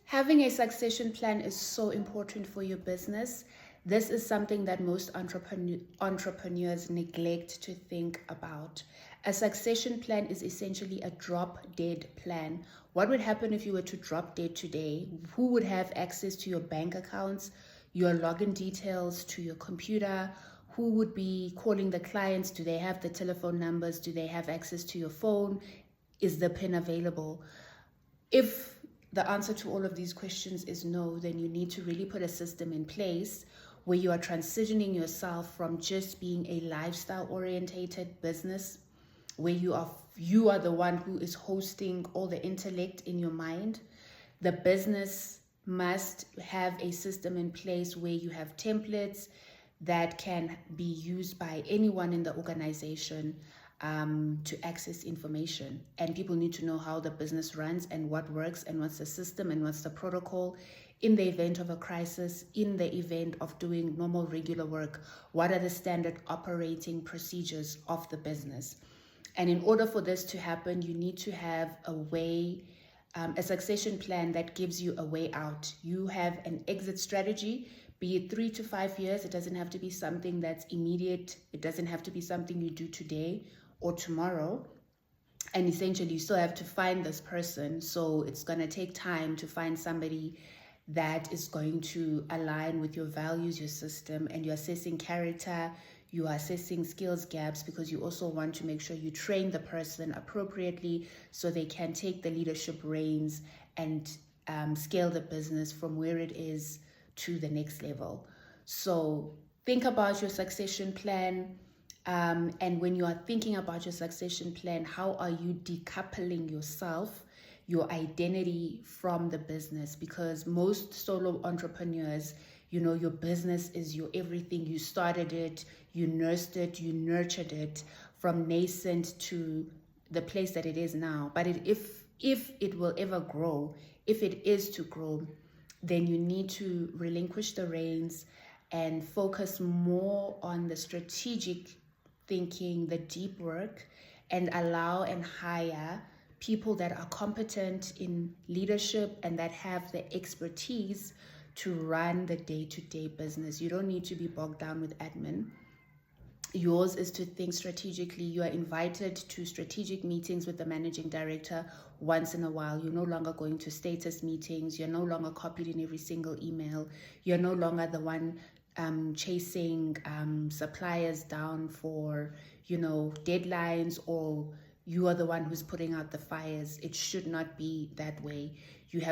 Having a succession plan is so important for your business. This is something that most entrepreneurs neglect to think about. A succession plan is essentially a drop dead plan. What would happen if you were to drop dead today? Who would have access to your bank accounts, your login details to your computer? Who would be calling the clients? Do they have the telephone numbers? Do they have access to your phone? Is the PIN available? If the answer to all of these questions is no, then you need to really put a system in place where you are transitioning yourself from just being a lifestyle orientated business, where you are the one who is hosting all the intellect in your mind. The business must have a system in place where you have templates that can be used by anyone in the organization to access information. And people need to know how the business runs and what works and what's the system and what's the protocol in the event of a crisis, in the event of doing normal regular work. What are the standard operating procedures of the business? And in order for this to happen, you need to have a way, a succession plan that gives you a way out. You have an exit strategy, be it 3 to 5 years. It doesn't have to be something that's immediate. It doesn't have to be something you do today or tomorrow. And essentially, you still have to find this person. So it's going to take time to find somebody that is going to align with your values, your system, and you're assessing character. You are assessing skills gaps because you also want to make sure you train the person appropriately so they can take the leadership reins and scale the business from where it is to the next level. So think about your succession plan. And when you are thinking about your succession plan, how are you decoupling yourself, your identity from the business? Because most solo entrepreneurs, your business is your everything. You started it, you nursed it, you nurtured it from nascent to the place that it is now. But if it will ever grow, if it is to grow, then you need to relinquish the reins and focus more on the strategic thinking, the deep work, and allow and hire people that are competent in leadership and that have the expertise to run the day-to-day business. You don't need to be bogged down with admin. Yours is to think strategically. You are invited to strategic meetings with the managing director once in a while. You're no longer going to status meetings. You're no longer copied in every single email. You're no longer the one chasing suppliers down for, deadlines, or you are the one who's putting out the fires. It should not be that way. You have